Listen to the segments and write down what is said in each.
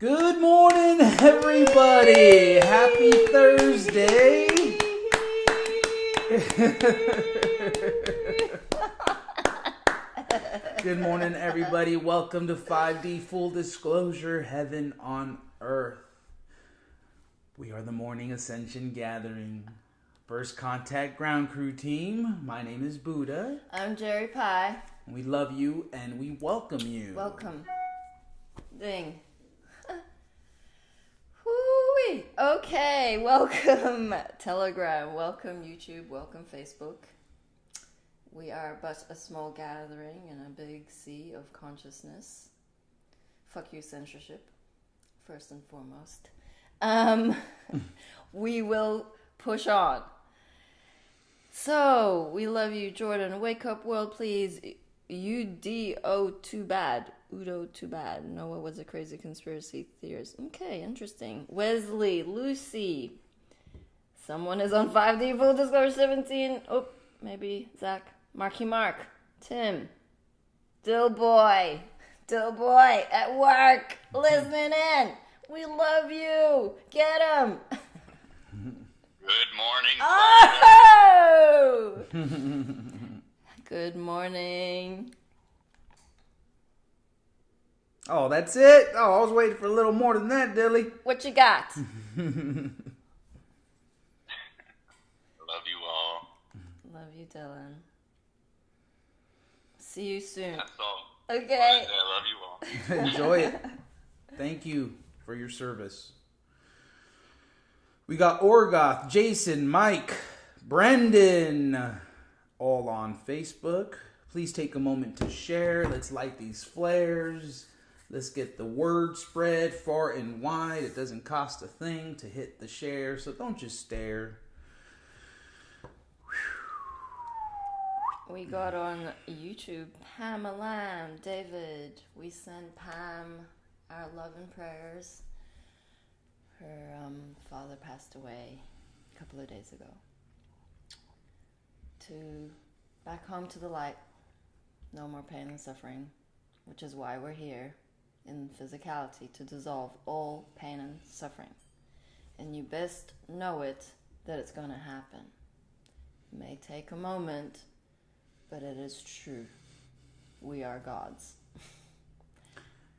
Good morning, everybody. Happy Thursday. Good morning, everybody. Welcome to 5D Full Disclosure, Heaven on Earth. We are the Morning Ascension Gathering. First Contact Ground Crew Team. My name is Buddha. I'm Jeri-Lee. We love you and we welcome you. Welcome. Ding. Whoo-wee. Okay, welcome Telegram, welcome YouTube, welcome Facebook. We are but a small gathering in a big sea of consciousness. Fuck you, censorship, first and foremost. We will push on. So, we love you, Jordan. Wake up, world, please. UDO, too bad. Udo, too bad. Noah was a crazy conspiracy theorist. Okay, interesting. Wesley, Lucy. Someone is on 5D Full Disclosure 17. Oh, maybe Zach. Marky Mark. Tim. Dill Boy at work. Listening in. We love you. Get him. Good morning. Oh! Good morning. Oh, that's it? Oh, I was waiting for a little more than that, Dilly. What you got? Love you all. Love you, Dylan. See you soon. That's all. Okay. I love you all. Enjoy it. Thank you for your service. We got Orgoth, Jason, Mike, Brendan, all on Facebook. Please take a moment to share. Let's light these flares. Let's get the word spread far and wide. It doesn't cost a thing to hit the share, so don't just stare. We got on YouTube Pam Lamb, David. We send Pam our love and prayers. Her father passed away a couple of days ago. Back home to the light. No more pain and suffering, which is why we're here in physicality, to dissolve all pain and suffering. And you best know it, that it's going to happen. It may take a moment, but it is true. We are gods.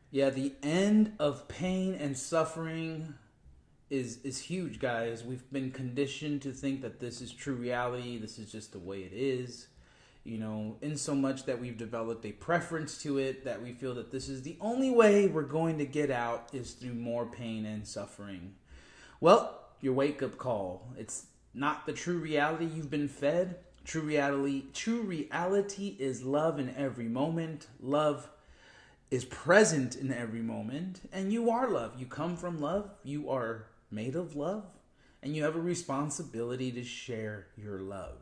Yeah, the end of pain and suffering is huge, guys. We've been conditioned to think that this is true reality. This is just the way it is. You know, in so much that we've developed a preference to it, that we feel that this is the only way we're going to get out is through more pain and suffering. Well, your wake-up call. It's not the true reality you've been fed. True reality is love in every moment. Love is present in every moment. And you are love. You come from love. You are made of love. And you have a responsibility to share your love.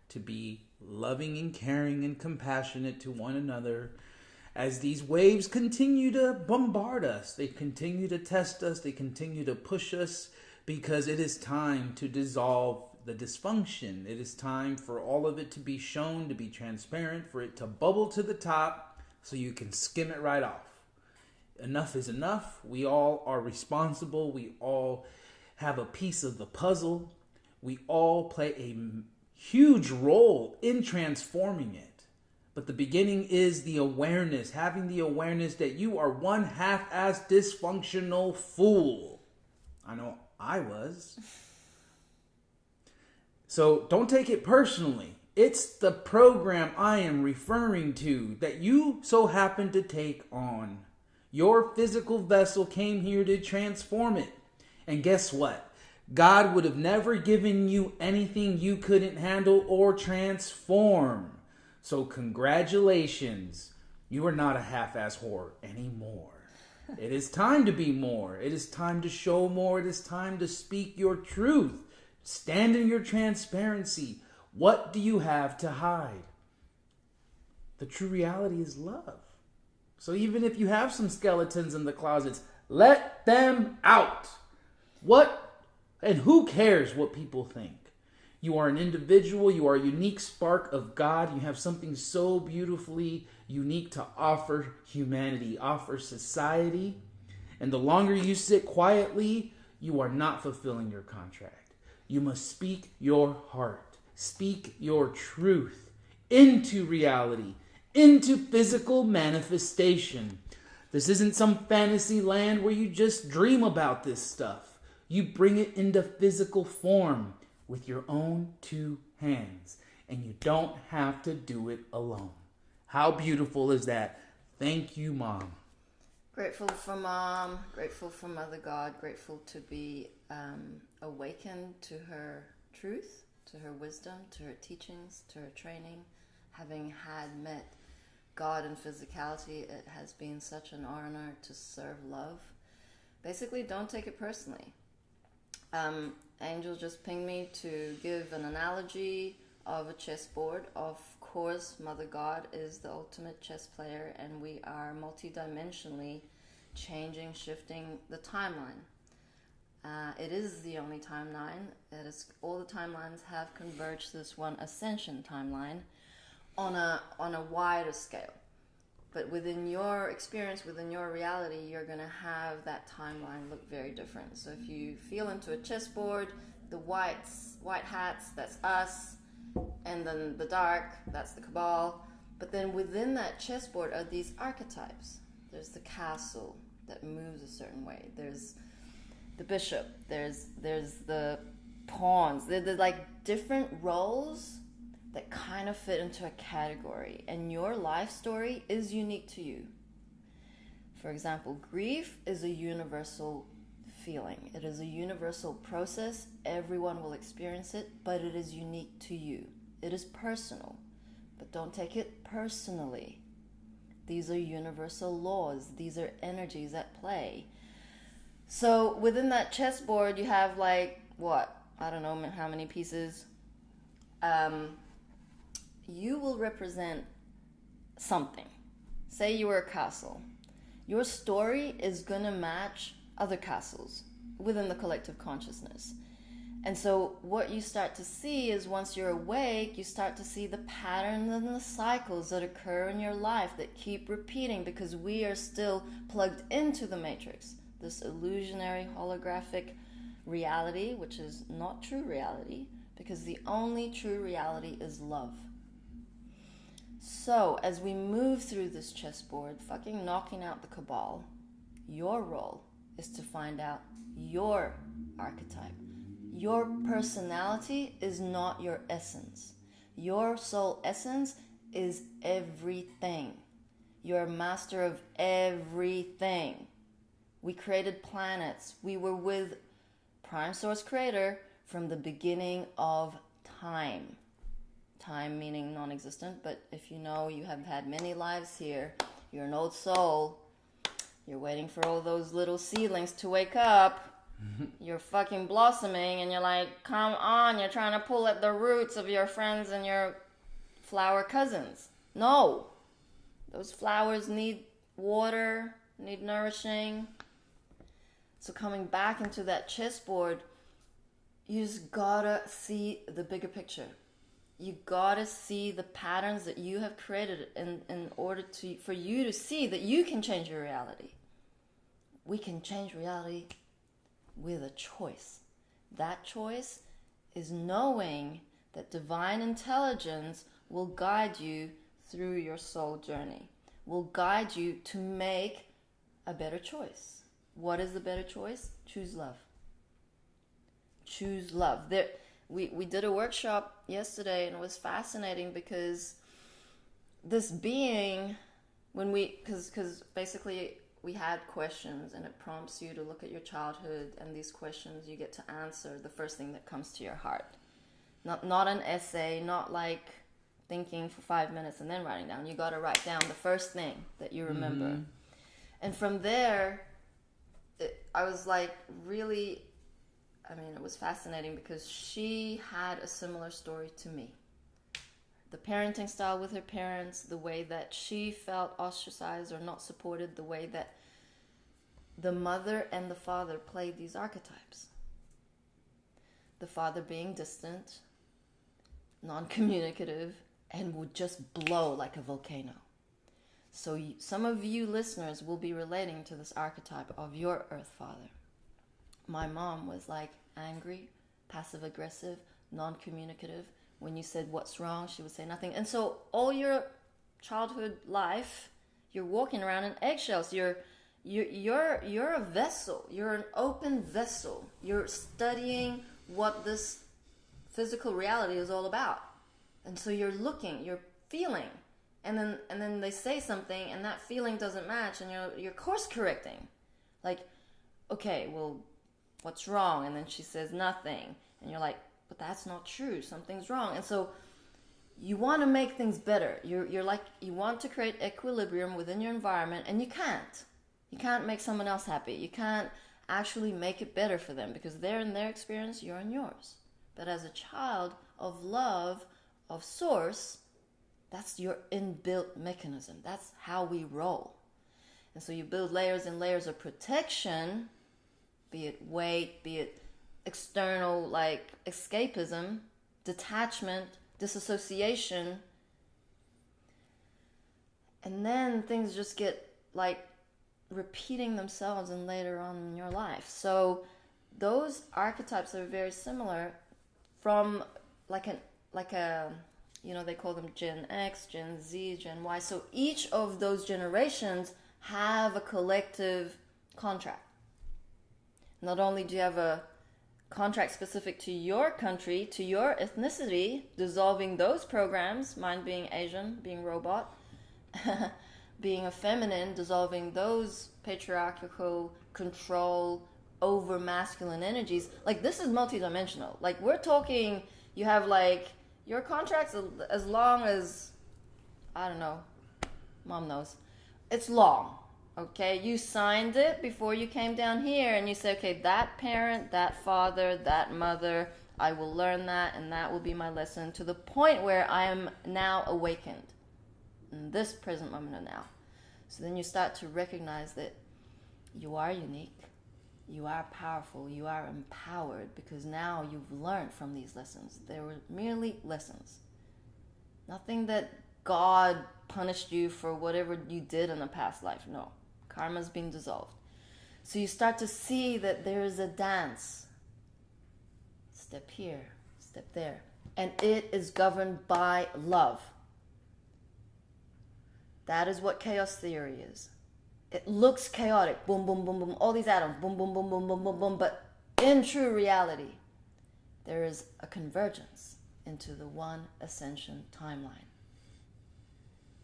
To be loving and caring and compassionate to one another. As these waves continue to bombard us. They continue to test us. They continue to push us. Because it is time to dissolve the dysfunction. It is time for all of it to be shown, to be transparent, for it to bubble to the top so you can skim it right off. Enough is enough. We all are responsible. We all have a piece of the puzzle. We all play a huge role in transforming it. But the beginning is the awareness, having the awareness that you are one half-ass dysfunctional fool. I know I was. So don't take it personally. It's the program I am referring to that you so happen to take on. Your physical vessel came here to transform it. And guess what? God would have never given you anything you couldn't handle or transform. So congratulations. You are not a half-ass whore anymore. It is time to be more. It is time to show more. It is time to speak your truth. Stand in your transparency. What do you have to hide? The true reality is love. So even if you have some skeletons in the closets, let them out. What and who cares what people think? You are an individual. You are a unique spark of God. You have something so beautifully unique to offer humanity, offer society. And the longer you sit quietly, you are not fulfilling your contract. You must speak your heart, speak your truth into reality, into physical manifestation. This isn't some fantasy land where you just dream about this stuff. You bring it into physical form with your own two hands, and you don't have to do it alone. How beautiful is that? Thank you, Mom. Grateful for Mom, grateful for Mother God, grateful to be awakened to her truth, to her wisdom, to her teachings, to her training. Having met God in physicality, it has been such an honor to serve love. Basically, don't take it personally. Angel just pinged me to give an analogy of a chessboard. Of course, Mother God is the ultimate chess player, and we are multidimensionally changing, shifting the timeline. It is the only timeline. That is, all the timelines have converged to this one Ascension timeline on a wider scale. But within your experience, within your reality, you're going to have that timeline look very different. So if you feel into a chessboard, the white hats, that's us, and then the dark, that's the cabal. But then within that chessboard are these archetypes. There's the castle that moves a certain way. There's the bishop. There's the pawns. There's like different roles that kind of fit into a category, and your life story is unique to you. For example, grief is a universal feeling. It is a universal process. Everyone will experience it, but it is unique to you. It is personal, but don't take it personally. These are universal laws. These are energies at play. So within that chessboard, you have I don't know how many pieces. You will represent something. Say you were a castle. Your story is going to match other castles within the collective consciousness. And so what you start to see is, once you're awake, you start to see the patterns and the cycles that occur in your life that keep repeating, because we are still plugged into the matrix, this illusionary holographic reality, which is not true reality, because the only true reality is love. So, as we move through this chessboard, fucking knocking out the cabal, your role is to find out your archetype. Your personality is not your essence. Your soul essence is everything. You're a master of everything. We created planets. We were with Prime Source Creator from the beginning of time. Time meaning non-existent, but if you know you have had many lives here, you're an old soul, you're waiting for all those little seedlings to wake up, you're fucking blossoming, and you're like, come on, you're trying to pull at the roots of your friends and your flower cousins. No. Those flowers need water, need nourishing. So coming back into that chessboard, you just gotta see the bigger picture. You gotta see the patterns that you have created in order for you to see that you can change your reality. We can change reality with a choice. That choice is knowing that divine intelligence will guide you through your soul journey, will guide you to make a better choice. What is the better choice? Choose love. Choose love. We did a workshop yesterday, and it was fascinating because this being, because basically we had questions, and it prompts you to look at your childhood, and these questions you get to answer the first thing that comes to your heart. Not an essay, not like thinking for 5 minutes and then writing down. You got to write down the first thing that you remember. Mm-hmm. And from there, I was like really, it was fascinating because she had a similar story to me. The parenting style with her parents, the way that she felt ostracized or not supported, the way that the mother and the father played these archetypes. The father being distant, non-communicative, and would just blow like a volcano. So some of you listeners will be relating to this archetype of your Earth Father. My mom was like angry, passive aggressive, non-communicative. When you said what's wrong, she would say nothing. And so all your childhood life, you're walking around in eggshells. You're a vessel. You're an open vessel. You're studying what this physical reality is all about. And so you're looking, you're feeling, and then they say something and that feeling doesn't match, and you're course correcting. Like, okay, well, what's wrong? And then she says nothing. And you're like, but that's not true. Something's wrong. And so you want to make things better. You're like, you want to create equilibrium within your environment, and you can't. You can't make someone else happy. You can't actually make it better for them, because they're in their experience, you're in yours. But as a child of love, of source, that's your inbuilt mechanism. That's how we roll. And so you build layers and layers of protection, be it weight, be it external, like escapism, detachment, disassociation. And then things just get like repeating themselves and later on in your life. So those archetypes are very similar from like a they call them Gen X, Gen Z, Gen Y. So each of those generations have a collective contract. Not only do you have a contract specific to your country, to your ethnicity, dissolving those programs, mine being Asian, being robot, being a feminine, dissolving those patriarchal control over masculine energies. Like, this is multidimensional. Like, we're talking, you have like your contracts as long as, I don't know, mom knows, it's long. Okay, you signed it before you came down here, and you say, okay, that parent, that father, that mother, I will learn that, and that will be my lesson, to the point where I am now awakened in this present moment of now. So then you start to recognize that you are unique, you are powerful, you are empowered, because now you've learned from these lessons. They were merely lessons. Nothing that God punished you for whatever you did in a past life. No. Karma's been dissolved. So you start to see that there is a dance. Step here, step there. And it is governed by love. That is what chaos theory is. It looks chaotic. Boom, boom, boom, boom. All these atoms. Boom, boom, boom, boom, boom, boom, boom. But in true reality, there is a convergence into the one ascension timeline.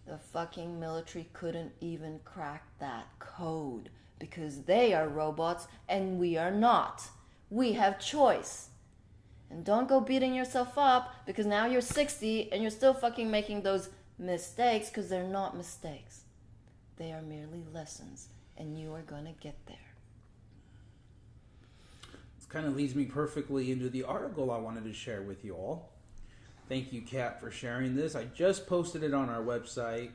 The fucking military couldn't even crack that code, because they are robots and we are not. We have choice. And don't go beating yourself up because now you're 60 and you're still fucking making those mistakes, because they're not mistakes. They are merely lessons, and you are going to get there. This kind of leads me perfectly into the article I wanted to share with you all. Thank you, Kat, for sharing this. I just posted it on our website.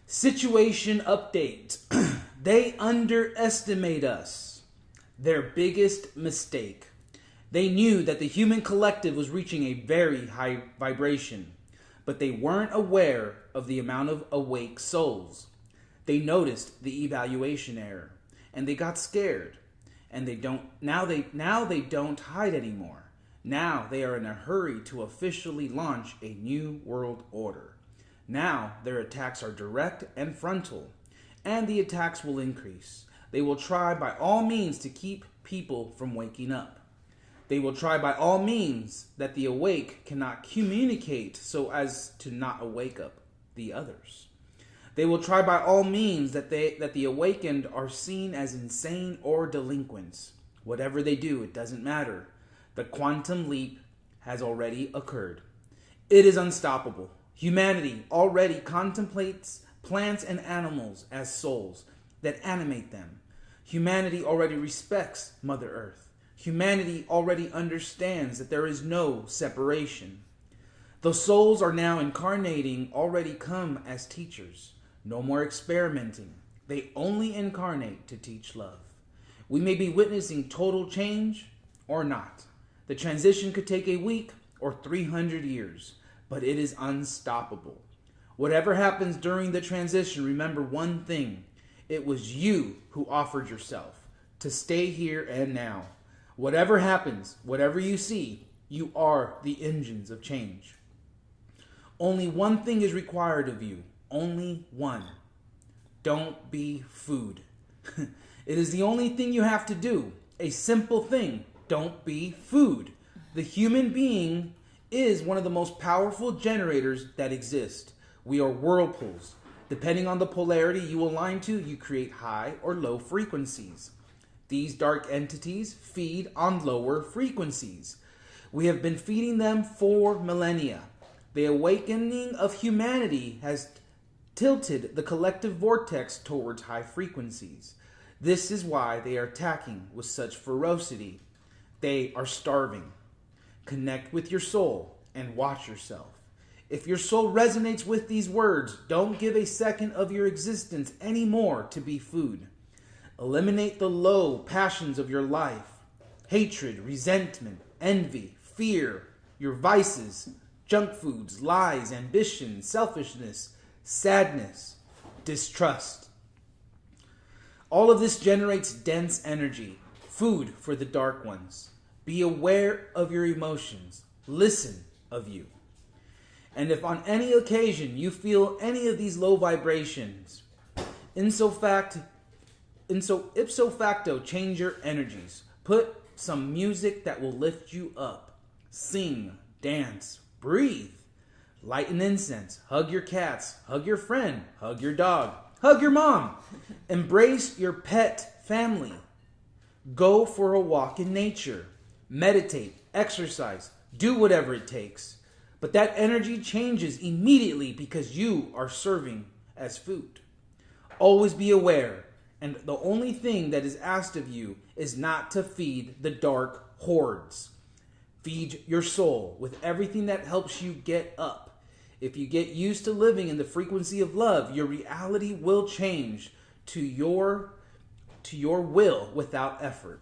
Situation update. They underestimate us. Their biggest mistake. They knew that the human collective was reaching a very high vibration, but they weren't aware of the amount of awake souls. They noticed the evaluation error, and they got scared. And they don't hide anymore. Now they are in a hurry to officially launch a new world order. Now their attacks are direct and frontal, and the attacks will increase. They will try by all means to keep people from waking up. They will try by all means that the awake cannot communicate so as to not awake up the others. They will try by all means that the awakened are seen as insane or delinquents. Whatever they do, it doesn't matter. The quantum leap has already occurred. It is unstoppable. Humanity already contemplates plants and animals as souls that animate them. Humanity already respects Mother Earth. Humanity already understands that there is no separation. The souls are now incarnating already come as teachers. No more experimenting. They only incarnate to teach love. We may be witnessing total change or not. The transition could take a week or 300 years, but it is unstoppable. Whatever happens during the transition, remember one thing. It was you who offered yourself to stay here and now. Whatever happens, whatever you see, you are the engines of change. Only one thing is required of you. Only one. Don't be food. It is the only thing you have to do. A simple thing. Don't be food. The human being is one of the most powerful generators that exist. We are whirlpools. Depending on the polarity you align to, you create high or low frequencies. These dark entities feed on lower frequencies. We have been feeding them for millennia. The awakening of humanity has tilted the collective vortex towards high frequencies. This is why they are attacking with such ferocity. They are starving. Connect with your soul and watch yourself. If your soul resonates with these words, don't give a second of your existence anymore to be food. Eliminate the low passions of your life. Hatred, resentment, envy, fear, your vices, junk foods, lies, ambition, selfishness, sadness, distrust. All of this generates dense energy, food for the dark ones. Be aware of your emotions. Listen of you. And if on any occasion you feel any of these low vibrations, ipso facto, change your energies. Put some music that will lift you up. Sing, dance, breathe. Light an incense. Hug your cats. Hug your friend. Hug your dog. Hug your mom. Embrace your pet family. Go for a walk in nature. Meditate. Exercise. Do whatever it takes. But that energy changes immediately because you are serving as food. Always be aware. And the only thing that is asked of you is not to feed the dark hordes. Feed your soul with everything that helps you get up. If you get used to living in the frequency of love, your reality will change to your will without effort.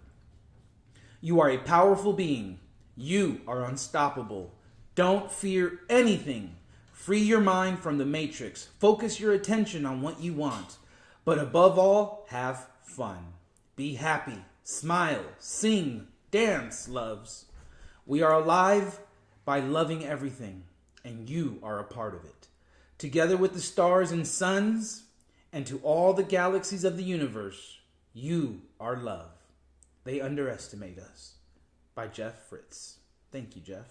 You are a powerful being. You are unstoppable. Don't fear anything. Free your mind from the matrix. Focus your attention on what you want. But above all, have fun. Be happy. Smile. Sing. Dance, loves. We are alive by loving everything, and you are a part of it. Together with the stars and suns, and to all the galaxies of the universe, you are love. They underestimate us. By Jeff Fritz. Thank you, Jeff.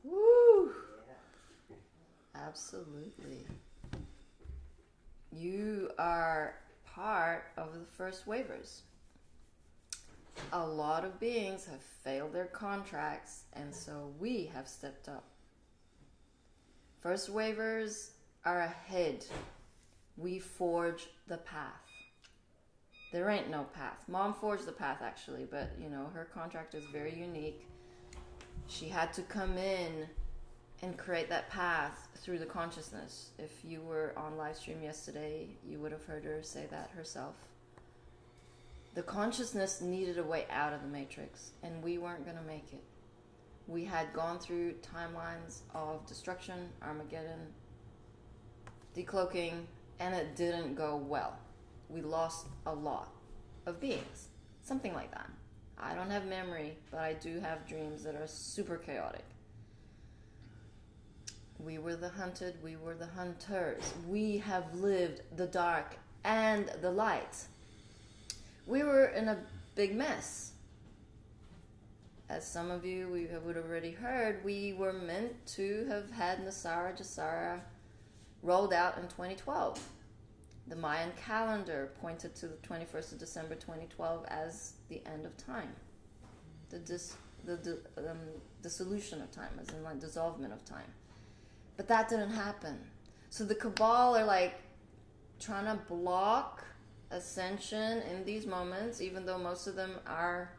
Woo! Absolutely. You are part of the first waivers. A lot of beings have failed their contracts, and so we have stepped up. First waivers are ahead. We forge the path. There ain't no path. Mom forged the path, actually, but, her contract is very unique. She had to come in and create that path through the consciousness. If you were on live stream yesterday, you would have heard her say that herself. The consciousness needed a way out of the matrix, and we weren't going to make it. We had gone through timelines of destruction, Armageddon, decloaking, and it didn't go well. We lost a lot of beings. Something like that. I don't have memory, but I do have dreams that are super chaotic. We were the hunted, we were the hunters. We have lived the dark and the light. We were in a big mess. As some of you we would have already heard, we were meant to have had Nasara Jasara rolled out in 2012. The Mayan calendar pointed to the 21st of December 2012 as the end of time. The dissolution of time, as in like dissolvement of time. But that didn't happen. So the Cabal are trying to block Ascension in these moments, even though most of them are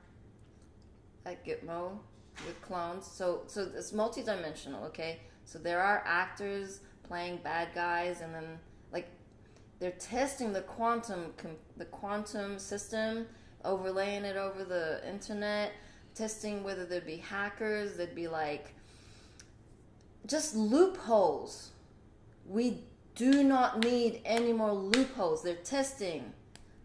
at Gitmo with clones. So it's multidimensional, okay? So there are actors playing bad guys, and then they're testing the quantum system, overlaying it over the internet, testing whether there'd be hackers, there'd be just loopholes We do not need any more loopholes. They're testing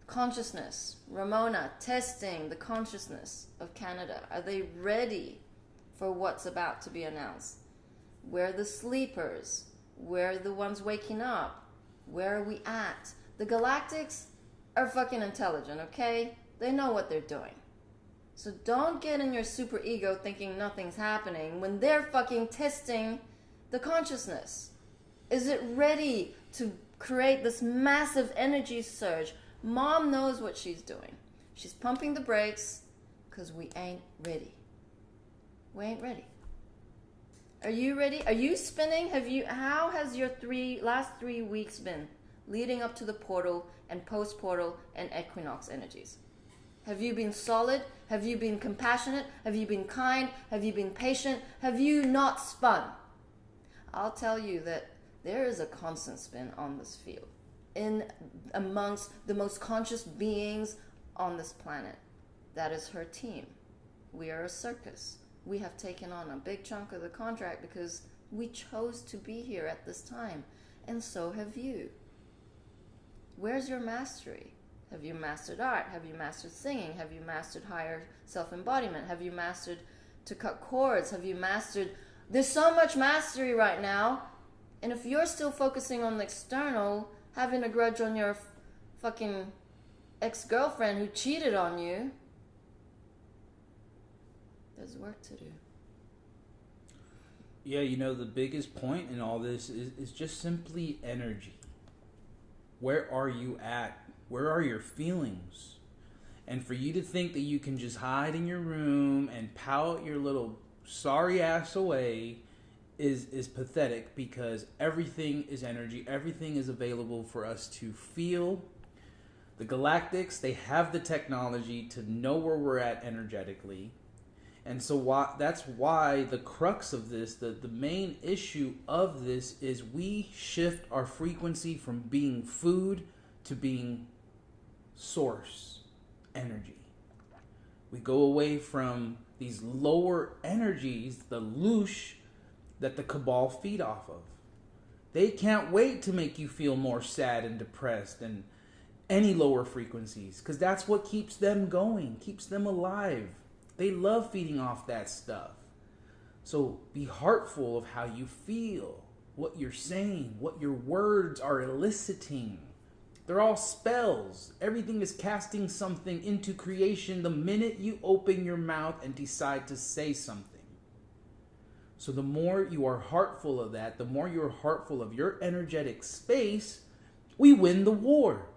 consciousness. Ramona, testing the consciousness of Canada. Are they ready for what's about to be announced? Where are the sleepers? Where are the ones waking up? Where are we at? The Galactics are fucking intelligent, okay? They know what they're doing. So don't get in your super ego thinking nothing's happening when they're fucking testing the consciousness. Is it ready to create this massive energy surge? Mom knows what she's doing. She's pumping the brakes because we ain't ready. We ain't ready. Are you ready? Are you spinning? How has your last 3 weeks been leading up to the portal and post-portal and equinox energies? Have you been solid? Have you been compassionate? Have you been kind? Have you been patient? Have you not spun? I'll tell you that there is a constant spin on this field in amongst the most conscious beings on this planet. That is her team. We are a circus. We have taken on a big chunk of the contract because we chose to be here at this time. And so have you. Where's your mastery? Have you mastered art? Have you mastered singing? Have you mastered higher self-embodiment? Have you mastered to cut cords? Have you mastered... There's so much mastery right now. And if you're still focusing on the external, having a grudge on your fucking ex-girlfriend who cheated on you, there's work to do. Yeah, the biggest point in all this is just simply energy. Where are you at? Where are your feelings? And for you to think that you can just hide in your room and pout your little sorry ass away is pathetic, because everything is energy. Everything is available for us to feel. The Galactics, they have the technology to know where we're at energetically. And so that's why the crux of this, the main issue of this, is we shift our frequency from being food to being source energy. We go away from these lower energies, the loosh that the cabal feed off of. They can't wait to make you feel more sad and depressed and any lower frequencies, because that's what keeps them going, keeps them alive. They love feeding off that stuff. So be heartful of how you feel, what you're saying, what your words are eliciting. They're all spells. Everything is casting something into creation the minute you open your mouth and decide to say something. So the more you are heartful of that, the more you're heartful of your energetic space, we win the war.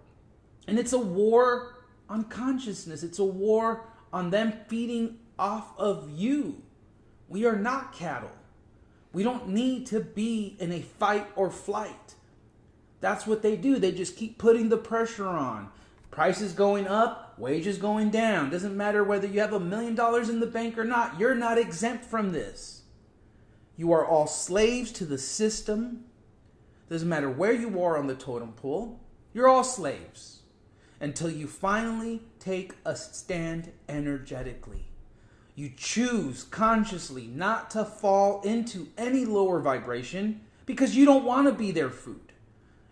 And it's a war on consciousness. It's a war on them feeding off of you. We are not cattle. We don't need to be in a fight or flight. That's what they do. They just keep putting the pressure on. Prices going up, wages going down. Doesn't matter whether you have $1 million in the bank or not. You're not exempt from this. You are all slaves to the system. Doesn't matter where you are on the totem pole. You're all slaves. Until you finally take a stand energetically. You choose consciously not to fall into any lower vibration because you don't want to be their food.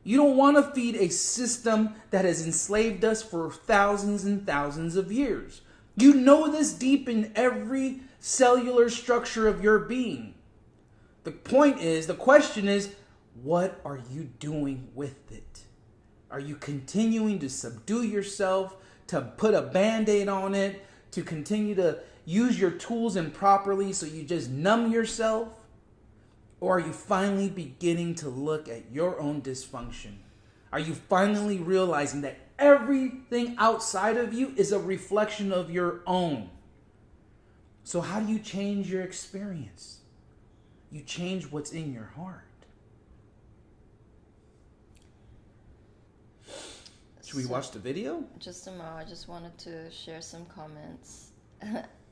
You don't want to feed a system that has enslaved us for thousands and thousands of years. You know this deep in every cellular structure of your being. The question is, what are you doing with it? Are you continuing to subdue yourself, to put a Band-Aid on it, to continue to use your tools improperly so you just numb yourself? Or are you finally beginning to look at your own dysfunction? Are you finally realizing that everything outside of you is a reflection of your own? So how do you change your experience? You change what's in your heart. Should we watch the video? Just a moment. I just wanted to share some comments.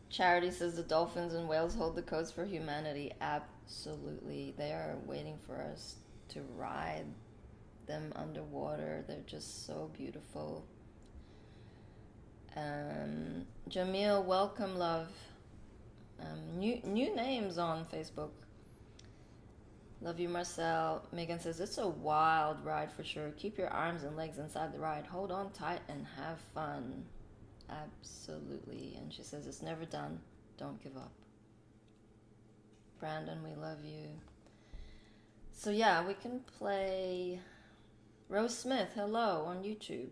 Charity says the dolphins and whales hold the codes for humanity. Absolutely. They are waiting for us to ride them underwater. They're just so beautiful. Jamil, welcome, love. New names on Facebook. Love you, Marcel. Megan says, it's a wild ride for sure. Keep your arms and legs inside the ride. Hold on tight and have fun. Absolutely. And she says, it's never done. Don't give up. Brandon, we love you. So yeah, we can play Rose Smith, hello, on YouTube.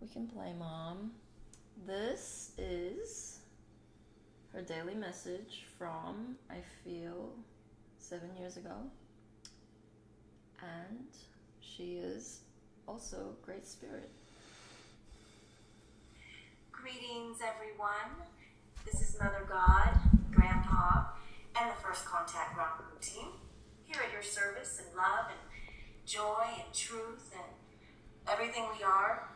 We can play Mom. This is her daily message from, I feel, 7 years ago. And she is also great spirit. Greetings, everyone. This is Mother God, Grandpa, and the First Contact Rock Group team here at your service in love and joy and truth and everything we are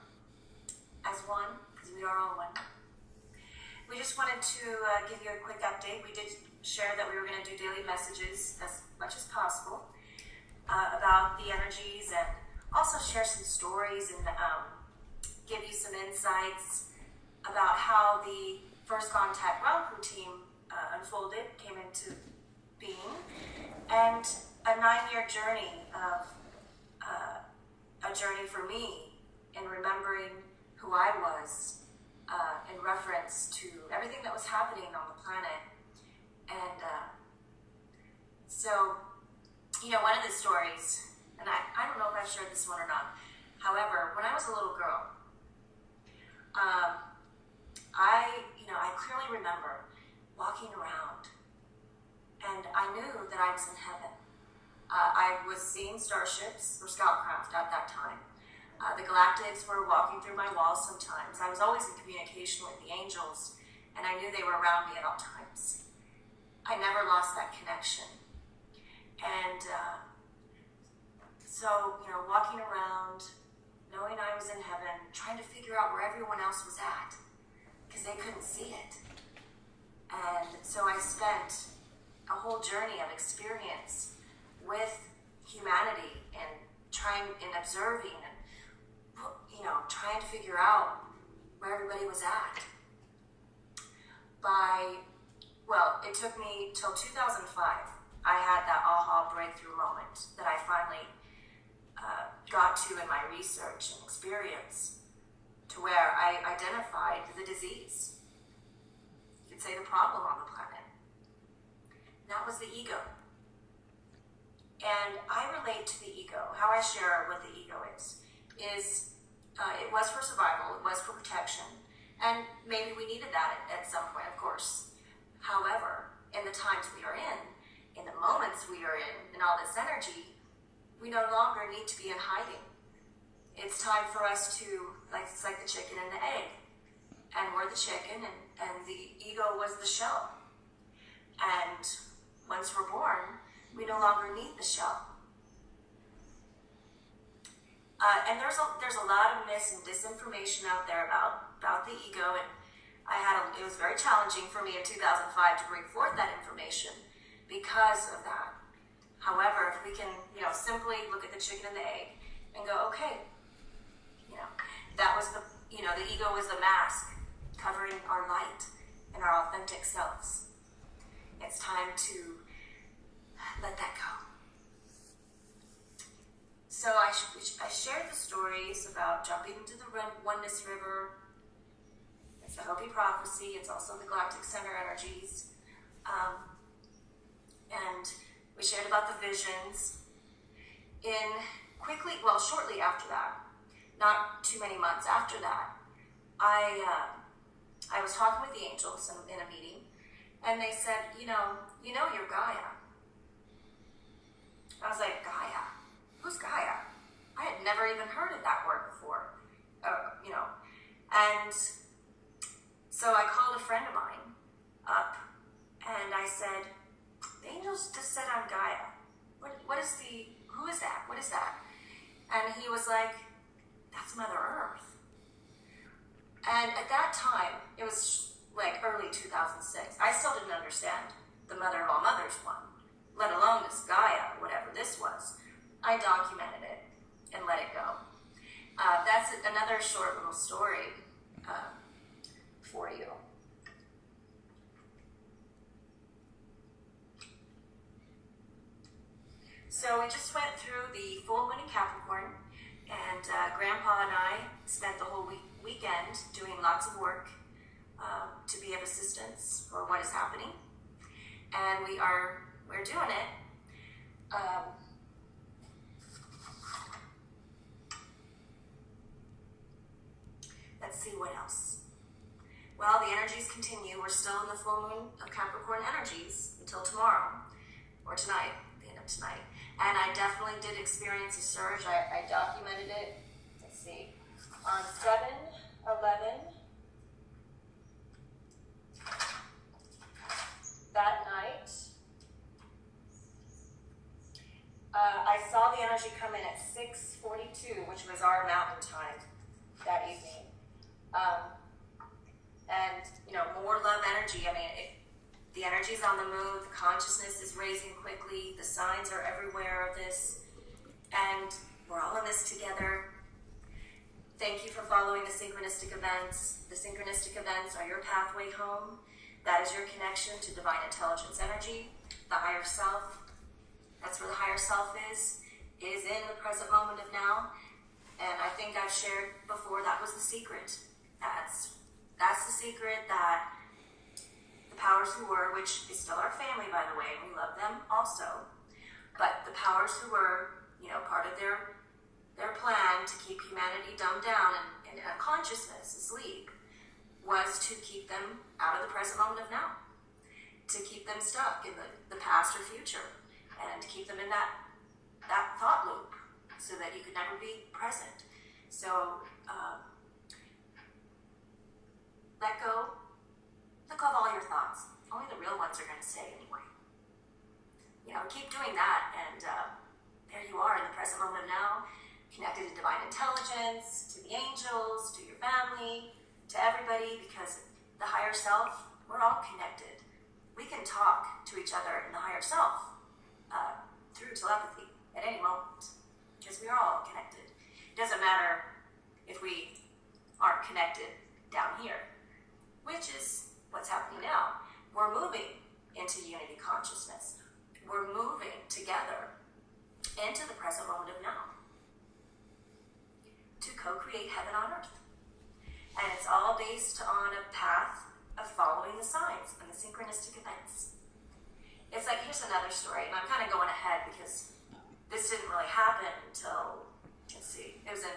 as one, because we are all one. We just wanted to give you a quick update. We did share that we were going to do daily messages as much as possible about the energies, and also share some stories and give you some insights about how the First Contact Realm team unfolded, came into being, and a 9-year journey of a journey for me in remembering who I was in reference to everything that was happening on the planet. And so, you know, one of the stories, and I don't know if I've shared this one or not, however, when I was a little girl, I clearly remember walking around, and I knew that I was in heaven. I was seeing starships or scoutcraft at that time. The galactics were walking through my walls sometimes. I was always in communication with the angels, and I knew they were around me at all times. I never lost that connection. And so, you know, walking around, knowing I was in heaven, trying to figure out where everyone else was at, because they couldn't see it. And so I spent a whole journey of experience with humanity and observing and, you know, trying to figure out where everybody was at. It took me till 2005. I had that aha breakthrough moment that I finally got to in my research and experience, to where I identified the disease. You could say the problem on the planet. And that was the ego. And I relate to the ego. How I share what the ego is it was for survival, it was for protection, and maybe we needed that at some point, of course. However, in the times we are in the moments we are in all this energy, we no longer need to be in hiding. It's time for us to, it's like the chicken and the egg. And we're the chicken, and the ego was the shell. And once we're born, we no longer need the shell. And there's a lot of myths and disinformation out there about the ego, and it was very challenging for me in 2005 to bring forth that information because of that. However, if we can, simply look at the chicken and the egg and go, okay, that was the ego was the mask covering our light and our authentic selves. It's time to let that go. So I shared the stories about jumping into the Oneness River. It's the Hopi prophecy. It's also the Galactic Center energies. And we shared about the visions. Shortly after that, not too many months after that, I was talking with the angels in a meeting, and they said, you know you're Gaia. I was like, Gaia? Who's Gaia? I had never even heard of that word before, And so I called a friend of mine up, and I said, the angels just said I'm Gaia. Who is that? What is that? And he was like, that's Mother Earth. And at that time, it was like early 2006. I still didn't understand the mother of all mothers one, let alone this Gaia, whatever this was. I documented it and let it go. That's another short little story for you. I just went through the full moon in Capricorn, and Grandpa and I spent the whole weekend doing lots of work to be of assistance for what is happening, and we're doing it. Let's see what else. Well, the energies continue. We're still in the full moon of Capricorn energies until tomorrow, or tonight, the end of tonight. And I definitely did experience a surge. I documented it. Let's see. On 7/11, that night, I saw the energy come in at 6:42, which was our mountain time that evening. And, more love energy. I mean, the energy's on the move. The consciousness is raising quickly. The signs are everywhere of this. And we're all in this together. Thank you for following the synchronistic events. The synchronistic events are your pathway home. That is your connection to divine intelligence energy, the higher self. That's where the higher self is in the present moment of now. And I think I've shared before, that was the secret. That's the secret, that the powers who were, which is still our family, by the way, and we love them also, but the powers who were, part of their plan to keep humanity dumbed down and unconsciousness, asleep, was to keep them out of the present moment of now, to keep them stuck in the past or future, and to keep them in that thought loop so that you could never be present. So let go of all your thoughts. Only the real ones are going to stay anyway. Keep doing that, and there you are in the present moment of now, connected to divine intelligence, to the angels, to your family, to everybody, because the higher self, we're all connected. We can talk to each other in the higher self through telepathy at any moment, because we are all connected. It doesn't matter if we aren't connected down here, which is what's happening now. We're moving into unity consciousness. We're moving together into the present moment of now to co-create heaven on earth. And it's all based on a path of following the signs and the synchronistic events. It's like, here's another story, and I'm kind of going ahead because this didn't really happen until, it was in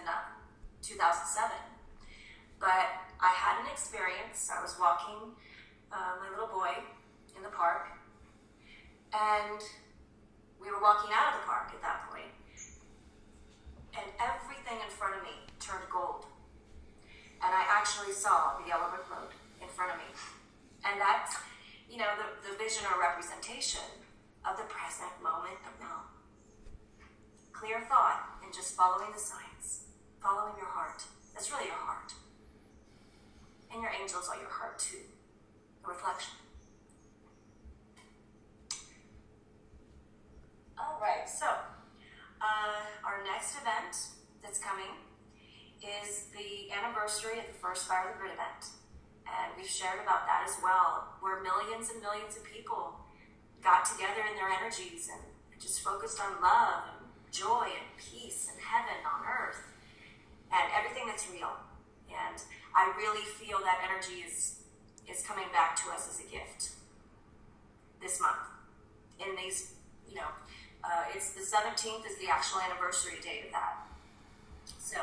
2007. But I had an experience. I was walking my little boy in the park, and we were walking out of the park at that point, and everything in front of me turned gold. And I actually saw the yellow brick road in front of me. And that's, the vision or representation of the present moment of now. Clear thought and just following the signs, following your heart. That's really your heart. And your angels are your heart too. A reflection. All right, so our next event that's coming is the anniversary of the first Fire the Grid event. And we've shared about that as well, where millions and millions of people got together in their energies and just focused on love and joy and peace and heaven on earth and everything that's real. And I really feel that energy is coming back to us as a gift this month. In these, it's the 17th is the actual anniversary date of that. So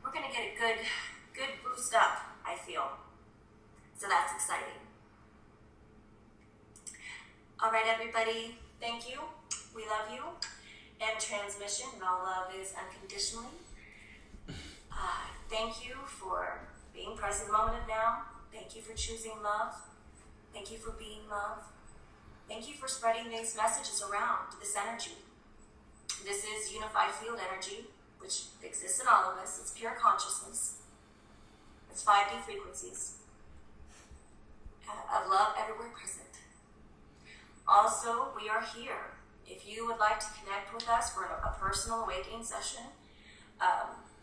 we're going to get a good boost up, I feel. So that's exciting. All right, everybody, thank you. We love you. And transmission, and all love is unconditionally. Thank you for being present in the moment of now. Thank you for choosing love. Thank you for being love. Thank you for spreading these messages around, this energy. This is unified field energy, which exists in all of us. It's pure consciousness. It's 5D frequencies of love everywhere present. Also, we are here. If you would like to connect with us for a personal awakening session,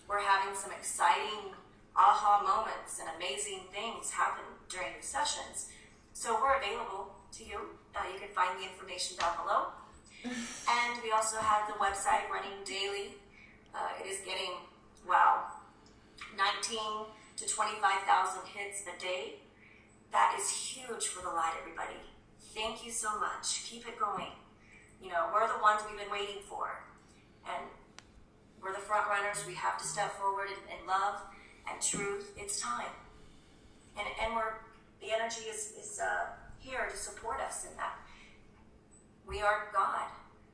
we're having some exciting aha moments and amazing things happen during the sessions. So we're available to you. You can find the information down below. And we also have the website running daily. It is getting, wow, 19 to 25,000 hits a day. That is huge for the light, everybody. Thank you so much. Keep it going. You know, we're the ones we've been waiting for. And we're the front runners. We have to step forward in love and truth. It's time. And the energy is here to support us in that. We are God.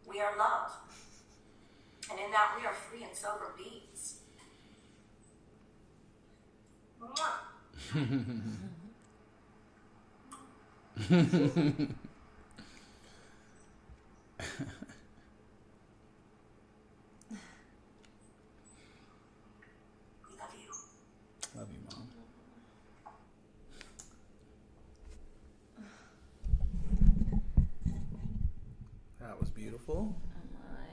We are love. And in that, we are free and sober beings. Mwah. We love you. Love you, Mom. That was beautiful. I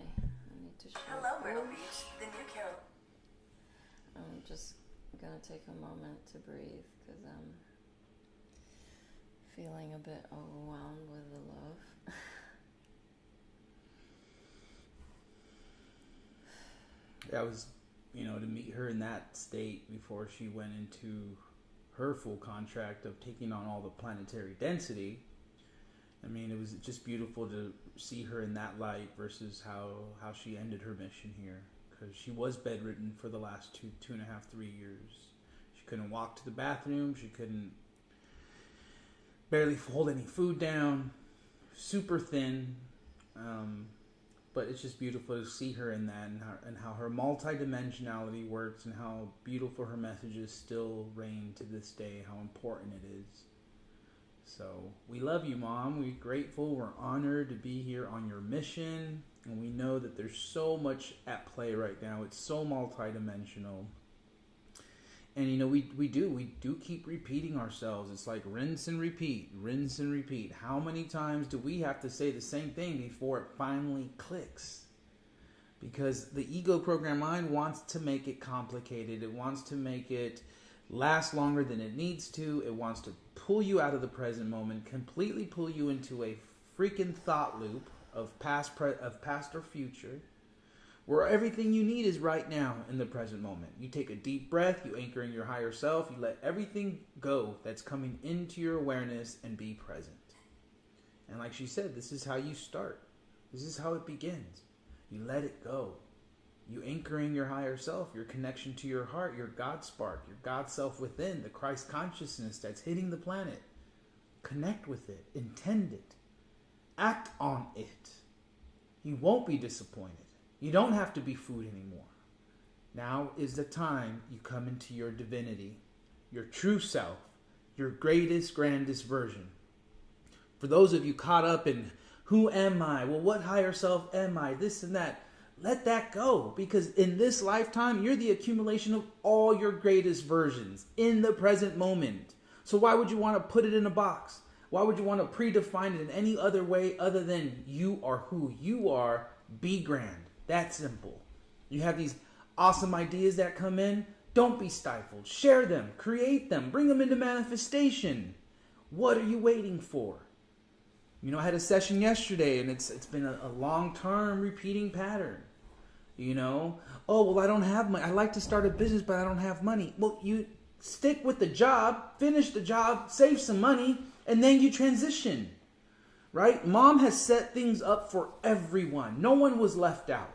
need to show. Hello, Myrtle Beach, the new Carol. I'm just gonna take a moment to breathe because I'm feeling a bit overwhelmed with the love. That was, to meet her in that state before she went into her full contract of taking on all the planetary density. I mean, it was just beautiful to see her in that light versus how she ended her mission here. Because she was bedridden for the last 2.5, 3 years. She couldn't walk to the bathroom. She couldn't barely hold any food down. Super thin. But it's just beautiful to see her in that and how her multidimensionality works and how beautiful her messages still reign to this day, how important it is. So we love you, Mom. We're grateful. We're honored to be here on your mission. And we know that there's so much at play right now. It's so multidimensional. And, we do keep repeating ourselves. It's like rinse and repeat, rinse and repeat. How many times do we have to say the same thing before it finally clicks? Because the ego program mind wants to make it complicated. It wants to make it last longer than it needs to. It wants to pull you out of the present moment, completely pull you into a freaking thought loop of past or future, where everything you need is right now in the present moment. You take a deep breath, you anchor in your higher self, you let everything go that's coming into your awareness and be present. And like she said, this is how you start. This is how it begins. You let it go. You anchor in your higher self, your connection to your heart, your God spark, your God self within, the Christ consciousness that's hitting the planet. Connect with it. Intend it. Act on it. You won't be disappointed. You don't have to be food anymore. Now is the time you come into your divinity, your true self, your greatest, grandest version. For those of you caught up in, who am I? Well, what higher self am I? This and that. Let that go, because in this lifetime, you're the accumulation of all your greatest versions in the present moment. So why would you want to put it in a box? Why would you want to predefine it in any other way other than you are who you are? Be grand. That simple. You have these awesome ideas that come in. Don't be stifled. Share them. Create them. Bring them into manifestation. What are you waiting for? I had a session yesterday, and it's been a long-term repeating pattern. Oh, well, I don't have money. I like to start a business, but I don't have money. Well, you stick with the job, finish the job, save some money, and then you transition. Right? Mom has set things up for everyone. No one was left out.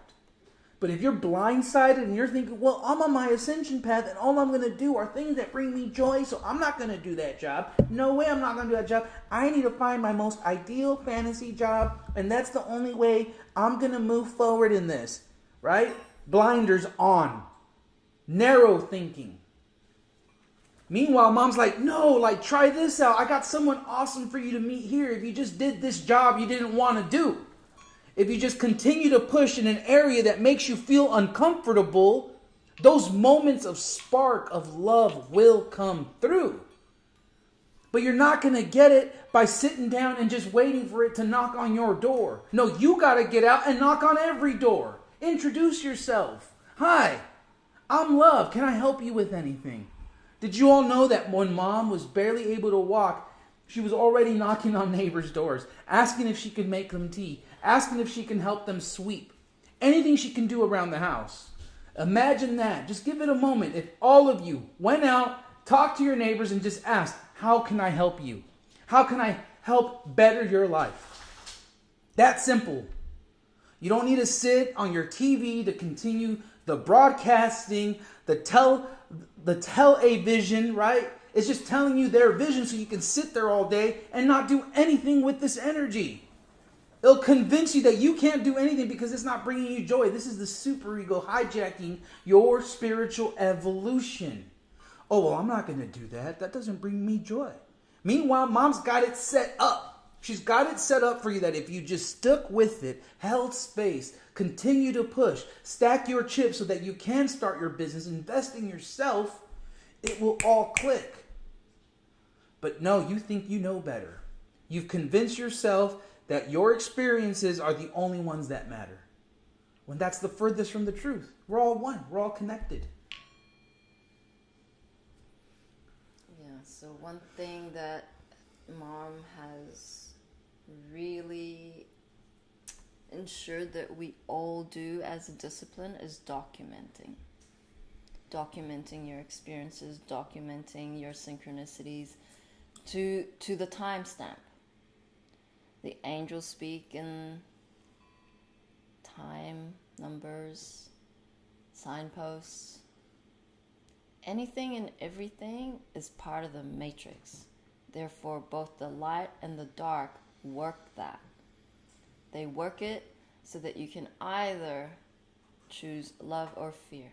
But if you're blindsided and you're thinking, well, I'm on my ascension path and all I'm going to do are things that bring me joy, so I'm not going to do that job. No way I'm not going to do that job. I need to find my most ideal fantasy job, and that's the only way I'm going to move forward in this. Right? Blinders on. Narrow thinking. Meanwhile, Mom's like, no, try this out. I got someone awesome for you to meet here if you just did this job you didn't want to do. If you just continue to push in an area that makes you feel uncomfortable, those moments of spark of love will come through. But you're not going to get it by sitting down and just waiting for it to knock on your door. No, you got to get out and knock on every door. Introduce yourself. Hi, I'm Love. Can I help you with anything? Did you all know that when Mom was barely able to walk, she was already knocking on neighbors' doors, asking if she could make them tea, asking if she can help them sweep. Anything she can do around the house. Imagine that. Just give it a moment. If all of you went out, talked to your neighbors, and just asked, how can I help you? How can I help better your life? That simple. You don't need to sit on your TV to continue the broadcasting, the tele-vision, right? It's just telling you their vision so you can sit there all day and not do anything with this energy. It'll convince you that you can't do anything because it's not bringing you joy. This is the superego hijacking your spiritual evolution. Oh, well, I'm not going to do that. That doesn't bring me joy. Meanwhile, mom's got it set up. She's got it set up for you that if you just stuck with it, held space, continue to push, stack your chips so that you can start your business, invest in yourself, it will all click. But no, you think you know better. You've convinced yourself that your experiences are the only ones that matter. When that's the furthest from the truth. We're all one. We're all connected. Yeah, so one thing that mom has really ensured that we all do as a discipline is documenting. Documenting your experiences, documenting your synchronicities to the timestamp. The angels speak in time, numbers, signposts. Anything and everything is part of the matrix. Therefore, both the light and the dark work that. They work it so that you can either choose love or fear.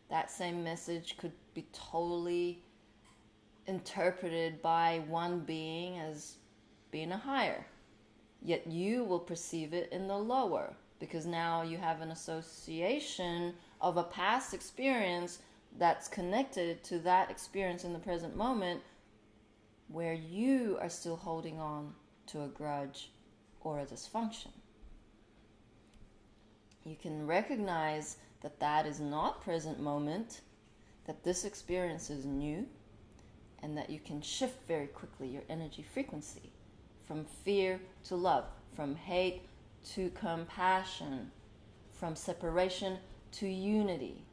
That same message could be totally interpreted by one being as being a higher. Yet you will perceive it in the lower because now you have an association of a past experience that's connected to that experience in the present moment where you are still holding on to a grudge or a dysfunction. You can recognize that that is not present moment, that this experience is new, and that you can shift very quickly your energy frequency from fear to love, from hate to compassion, from separation to unity.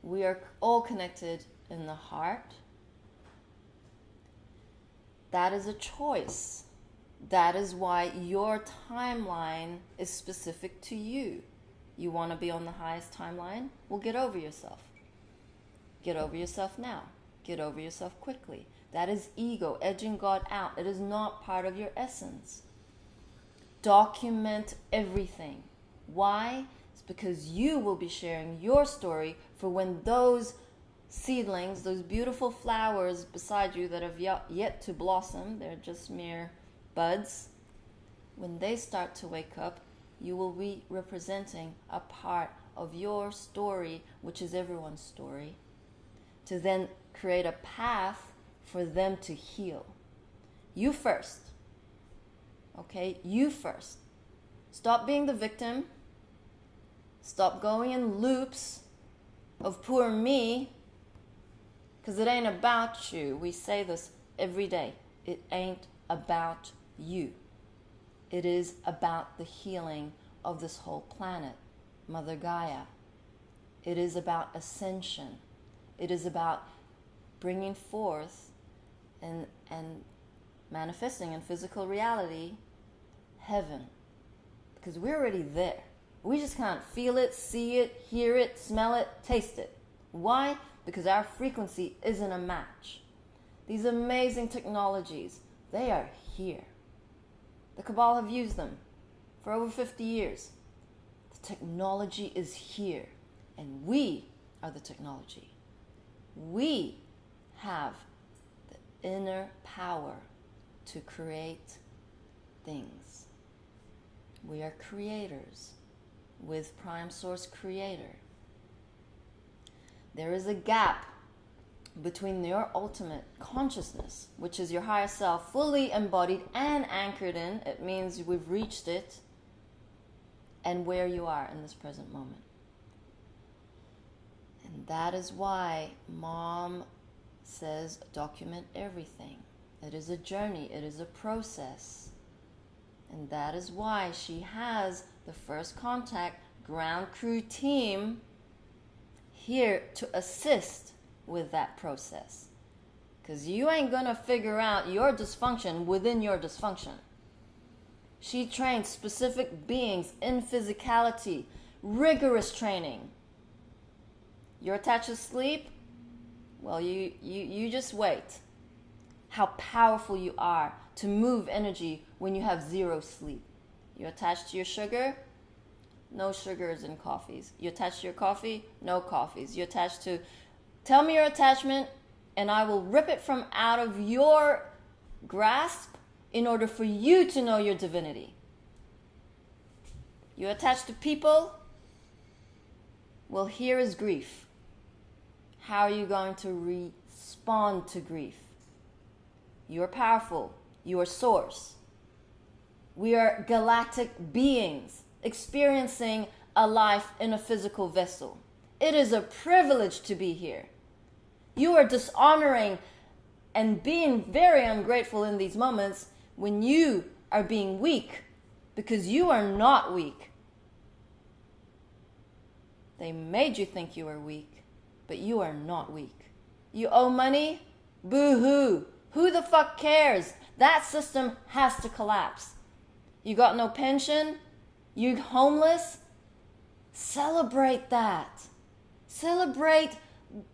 We are all connected in the heart. That is a choice. That is why your timeline is specific to you. You want to be on the highest timeline? Well, get over yourself. Get over yourself now. Get over yourself quickly. That is ego, edging God out. It is not part of your essence. Document everything. Why? It's because you will be sharing your story for when those seedlings, those beautiful flowers beside you that have yet to blossom, they're just mere buds, when they start to wake up, you will be representing a part of your story, which is everyone's story, to then create a path for them to heal. You first. Okay? You first. Stop being the victim. Stop going in loops of poor me, because it ain't about you. We say this every day. It ain't about you. It is about the healing of this whole planet, Mother Gaia. It is about ascension. It is about bringing forth and manifesting in physical reality heaven. Because we're already there. We just can't feel it, see it, hear it, smell it, taste it. Why? Because our frequency isn't a match. These amazing technologies, they are here. The Cabal have used them for over 50 years. The technology is here, and we are the technology. We have the inner power to create things. We are creators with Prime Source Creator. There is a gap between your ultimate consciousness, which is your higher self, fully embodied and anchored in, it means we've reached it, and where you are in this present moment. And that is why Mom says document everything. It is a journey, it is a process. And that is why she has the First Contact ground crew team here to assist with that process. Because you ain't going to figure out your dysfunction within your dysfunction. She trains specific beings in physicality, rigorous training. You're attached to sleep? Well, you just wait. How powerful you are to move energy when you have zero sleep. You're attached to your sugar? No sugars in coffees. You attached to your coffee? No coffees. You're attached to... Tell me your attachment, and I will rip it from out of your grasp in order for you to know your divinity. You attached to people? Well, here is grief. How are you going to respond to grief? You are powerful. You are source. We are galactic beings experiencing a life in a physical vessel. It is a privilege to be here. You are dishonoring and being very ungrateful in these moments when you are being weak, because you are not weak. They made you think you were weak, but you are not weak. You owe money? Boo-hoo. Who the fuck cares? That system has to collapse. You got no pension? You homeless? Celebrate that. Celebrate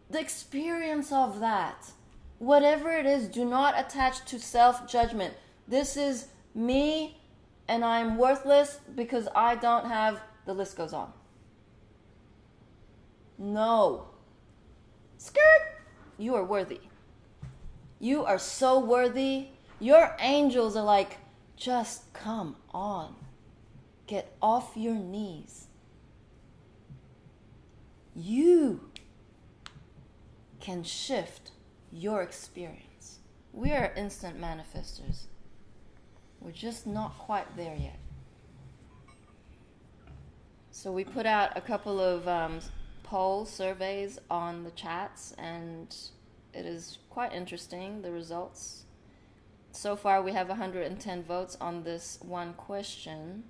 the experience of that. Whatever it is, do not attach to self-judgment. This is me and I'm worthless because I don't have... The list goes on. No. Skirt! You are worthy. You are so worthy. Your angels are like, just come on. Get off your knees. You can shift your experience. We are instant manifestors. We're just not quite there yet. So we put out a couple of poll surveys on the chats, and it is quite interesting, the results. So far we have 110 votes on this one question,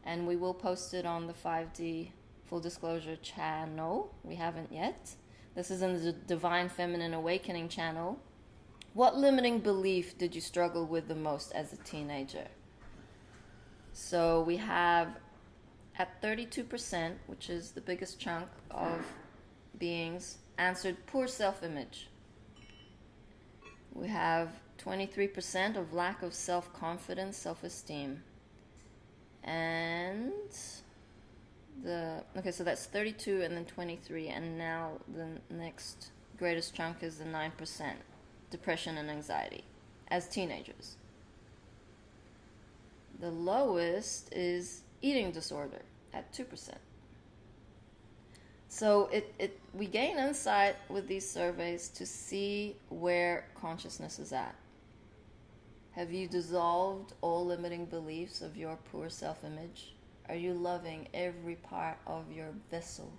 and we will post it on the 5D Full Disclosure channel. We haven't yet. This is in the Divine Feminine Awakening channel. What limiting belief did you struggle with the most as a teenager? So we have at 32%, which is the biggest chunk of beings, answered poor self-image. We have 23% of lack of self-confidence, self-esteem. And so that's 32 and then 23, and now the next greatest chunk is the 9%, depression and anxiety, as teenagers. The lowest is eating disorder at 2%. So we gain insight with these surveys to see where consciousness is at. Have you dissolved all limiting beliefs of your poor self-image? Are you loving every part of your vessel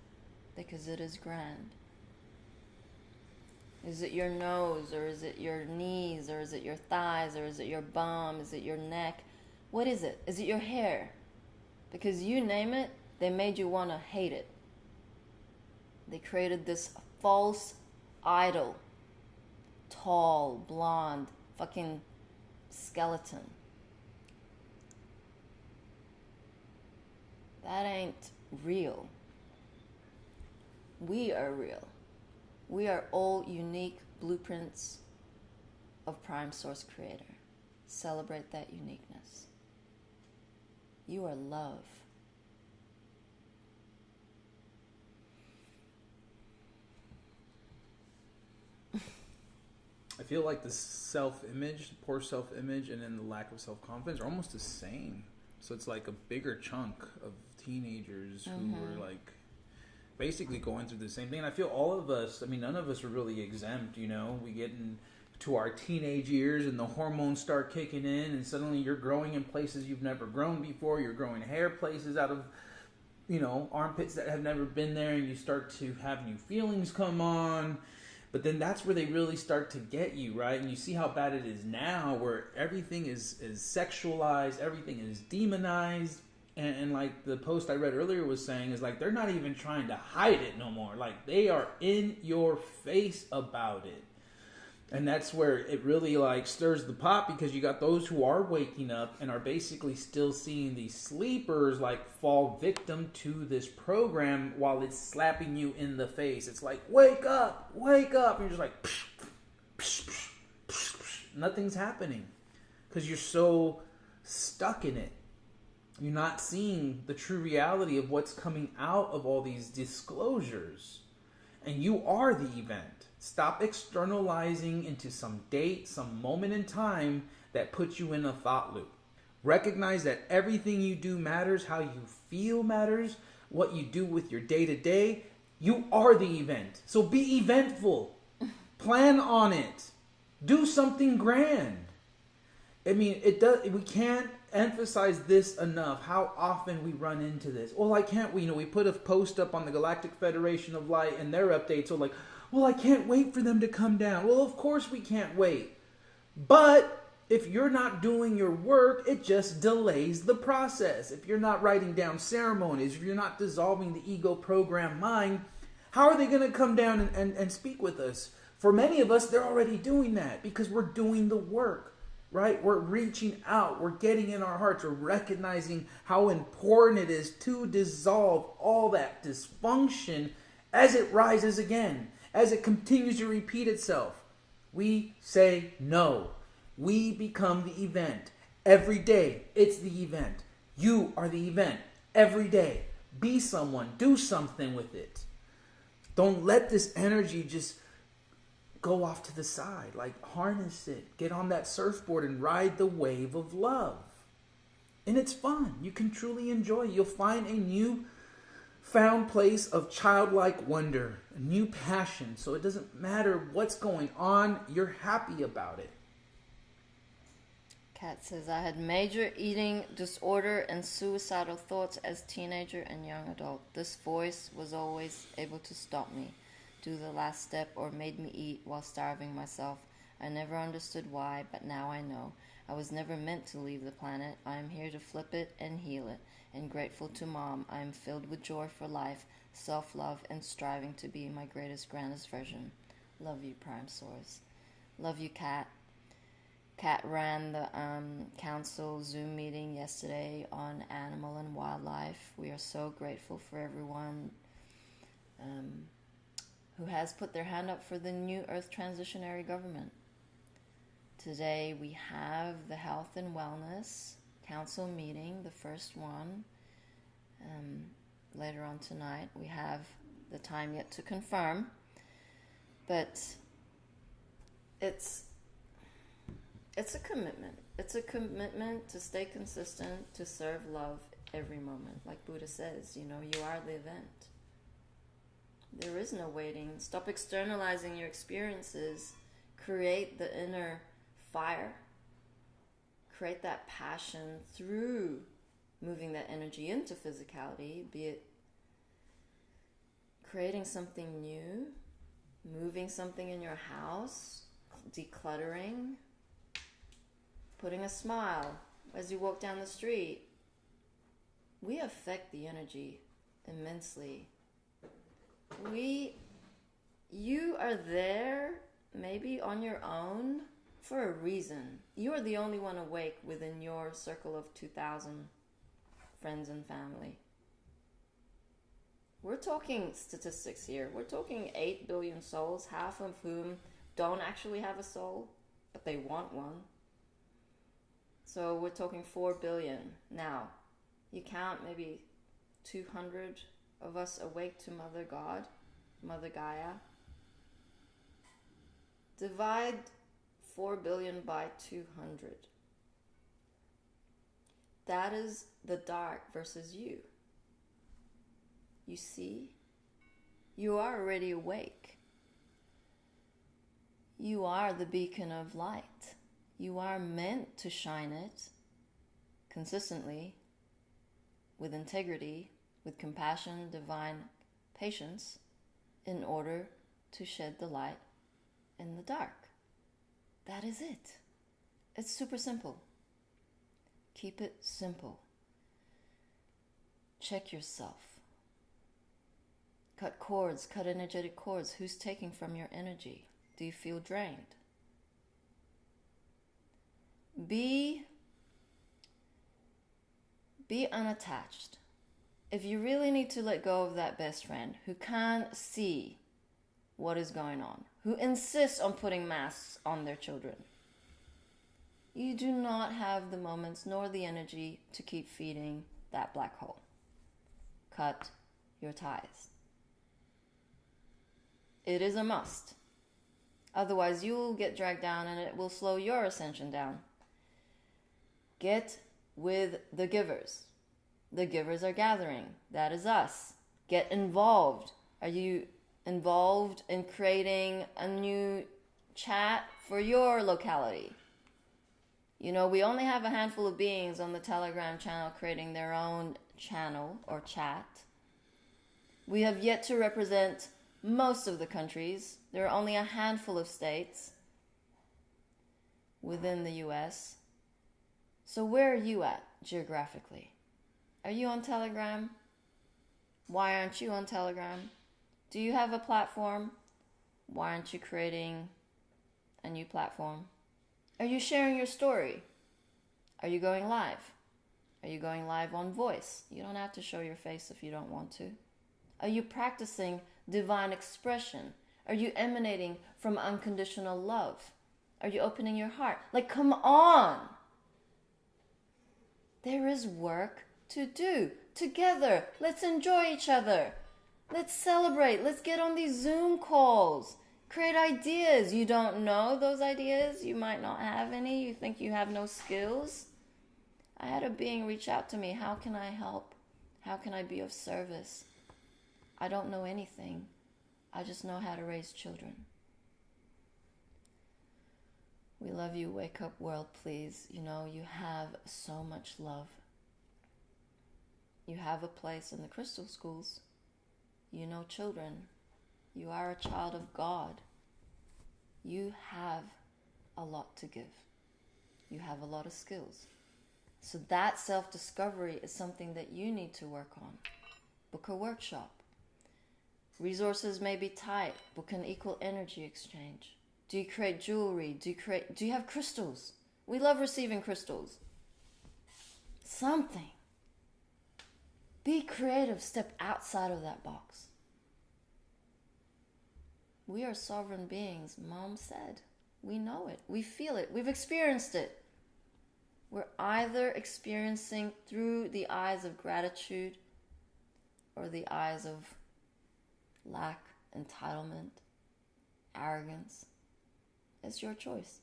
because it is grand? Is it your nose, or is it your knees, or is it your thighs, or is it your bum, is it your neck? What is it? Is it your hair? Because you name it, they made you want to hate it. They created this false idol. Tall, blonde, fucking skeleton. That ain't real. We are real. We are all unique blueprints of Prime Source Creator. Celebrate that uniqueness. You are love. I feel like the self-image, poor self-image, and then the lack of self-confidence are almost the same. So it's like a bigger chunk of teenagers who were like basically going through the same thing. And I feel all of us, I mean, none of us are really exempt, you know. We get into our teenage years and the hormones start kicking in, and suddenly you're growing in places you've never grown before. You're growing hair places out of, you know, armpits that have never been there, and you start to have new feelings come on. But then that's where they really start to get you, right? And you see how bad it is now, where everything is sexualized, everything is demonized. And like the post I read earlier was saying, is like they're not even trying to hide it no more. Like they are in your face about it. And that's where it really like stirs the pot, because you got those who are waking up and are basically still seeing these sleepers like fall victim to this program while it's slapping you in the face. It's like, wake up, wake up. And you're just like, psh, psh, psh, psh, psh. Nothing's happening because you're so stuck in it. You're not seeing the true reality of what's coming out of all these disclosures. And you are the event. Stop externalizing into some date, some moment in time that puts you in a thought loop. Recognize that everything you do matters, how you feel matters, what you do with your day to day. You are the event. So be eventful. Plan on it. Do something grand. I mean, we can't emphasize this enough, how often we run into this. Well, I can't, we put a post up on the Galactic Federation of Light and their updates. So like, well, I can't wait for them to come down. Well, of course we can't wait. But if you're not doing your work, it just delays the process. If you're not writing down ceremonies, if you're not dissolving the ego program mind, how are they going to come down and speak with us? For many of us, they're already doing that because we're doing the work. Right? We're reaching out. We're getting in our hearts. We're recognizing how important it is to dissolve all that dysfunction as it rises again, as it continues to repeat itself. We say no. We become the event. Every day, it's the event. You are the event. Every day. Be someone. Do something with it. Don't let this energy just go off to the side. Like, harness it. Get on that surfboard and ride the wave of love. And it's fun. You can truly enjoy it. You'll find a new found place of childlike wonder, a new passion. So it doesn't matter what's going on. You're happy about it. Kat says, I had major eating disorder and suicidal thoughts as teenager and young adult. This voice was always able to stop me, do the last step, or made me eat while starving myself. I never understood why, but now I know. I was never meant to leave the planet. I am here to flip it and heal it. And grateful to Mom, I am filled with joy for life, self-love, and striving to be my greatest, grandest version. Love you, Prime Source. Love you, Kat. Kat ran the council Zoom meeting yesterday on animal and wildlife. We are so grateful for everyone who has put their hand up for the new Earth Transitionary Government. Today we have the Health and Wellness Council meeting, the first one. Later on tonight we have the time yet to confirm, but it's a commitment. It's a commitment to stay consistent, to serve love every moment. Like Buddha says, you are the event. There is no waiting. Stop externalizing your experiences. Create the inner fire. Create that passion through moving that energy into physicality, be it creating something new, moving something in your house, decluttering, putting a smile as you walk down the street. We affect the energy immensely. You are there maybe on your own for a reason. You are the only one awake within your circle of 2,000 friends and family. We're talking statistics here. We're talking 8 billion souls, half of whom don't actually have a soul, but they want one. So we're talking 4 billion. Now, you count maybe 200 of us awake to Mother God, Mother Gaia. Divide 4 billion by 200. That is the dark versus you. You see? You are already awake. You are the beacon of light. You are meant to shine it consistently, with integrity, with compassion, divine patience, in order to shed the light in the dark. That is it. It's super simple. Keep it simple. Check yourself. Cut cords, cut energetic cords. Who's taking from your energy? Do you feel drained? Be unattached. If you really need to let go of that best friend who can't see what is going on, who insists on putting masks on their children, you do not have the moments nor the energy to keep feeding that black hole. Cut your ties. It is a must. Otherwise, you will get dragged down and it will slow your ascension down. Get with the givers. The givers are gathering. That is us. Get involved. Are you involved in creating a new chat for your locality? You know, we only have a handful of beings on the Telegram channel creating their own channel or chat. We have yet to represent most of the countries. There are only a handful of states within the US. So where are you at geographically? Are you on Telegram? Why aren't you on Telegram? Do you have a platform? Why aren't you creating a new platform? Are you sharing your story? Are you going live? Are you going live on voice? You don't have to show your face if you don't want to. Are you practicing divine expression? Are you emanating from unconditional love? Are you opening your heart? Like, come on! There is work to do. Together, let's enjoy each other. Let's celebrate. Let's get on these Zoom calls. Create ideas. You don't know those ideas. You might not have any. You think you have no skills. I had a being reach out to me. How can I help? How can I be of service? I don't know anything. I just know how to raise children. We love you. Wake up world, please. You know, you have so much love. You have a place in the crystal schools. You know children. You are a child of God. You have a lot to give. You have a lot of skills. So that self-discovery is something that you need to work on. Book a workshop. Resources may be tight. Book an equal energy exchange. Do you create jewelry? Do you have crystals? We love receiving crystals. Something. Be creative. Step outside of that box. We are sovereign beings, Mom said. We know it. We feel it. We've experienced it. We're either experiencing through the eyes of gratitude or the eyes of lack, entitlement, arrogance. It's your choice.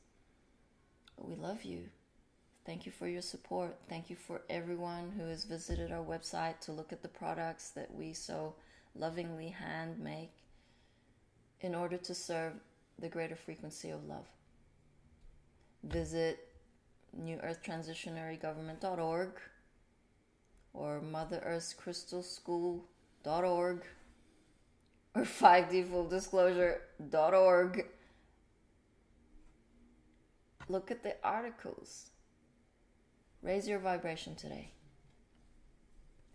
But we love you. Thank you for your support. Thank you for everyone who has visited our website to look at the products that we so lovingly hand make in order to serve the greater frequency of love. Visit newearthtransitionarygovernment.org or motherearthscrystalschool.org or 5dfuldisclosure.org. Look at the articles. Raise your vibration today.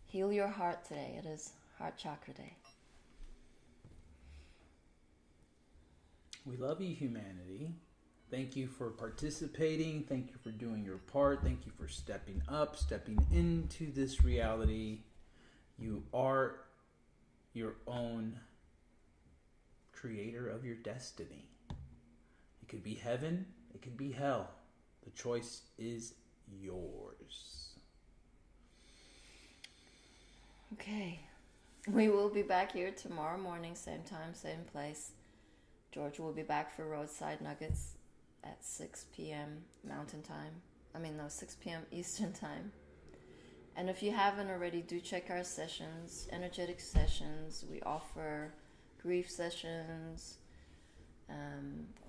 Heal your heart today. It is Heart Chakra Day. We love you, humanity. Thank you for participating. Thank you for doing your part. Thank you for stepping up, stepping into this reality. You are your own creator of your destiny. It could be heaven. It could be hell. The choice is yours. Okay. We will be back here tomorrow morning, same time, same place. George will be back for Roadside Nuggets at 6 p.m. Mountain Time. 6 p.m. Eastern Time. And if you haven't already, do check our sessions, energetic sessions. We offer grief sessions,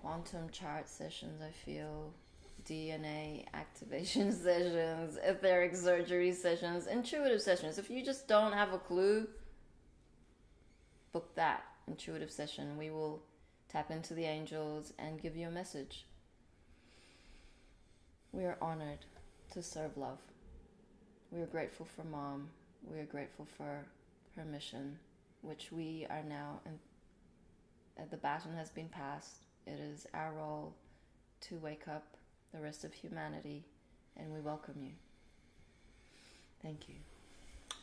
quantum chart sessions, I feel, DNA activation sessions, etheric surgery sessions, intuitive sessions. If you just don't have a clue, book that intuitive session. We will tap into the angels, and give you a message. We are honored to serve love. We are grateful for Mom. We are grateful for her mission, which we are now, and the baton has been passed. It is our role to wake up the rest of humanity, and we welcome you. Thank you.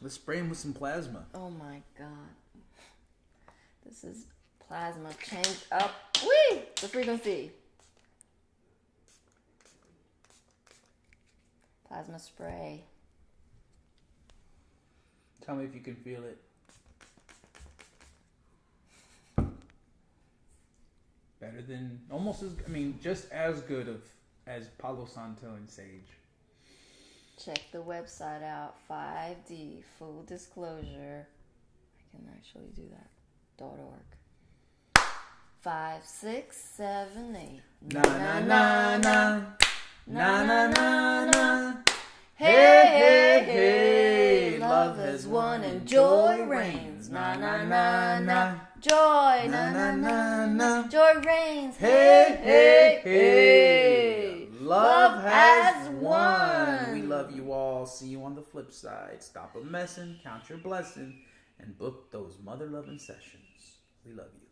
Let's spray him with some plasma. Oh my God. This is plasma. Change up. Whee! The frequency. Plasma spray. Tell me if you can feel it. Better than, almost as, just as good as Palo Santo and Sage. Check the website out. 5D, full disclosure. I can actually do that. .org. 5, 6, 7, 8. Na na na na. Na na na na. Hey, hey, hey. Love has won and joy reigns. Na na na na. Joy, na na na na. Joy reigns. Hey, hey, hey. Love has won. We love you all. See you on the flip side. Stop a messin', count your blessing, and book those mother loving sessions. We love you.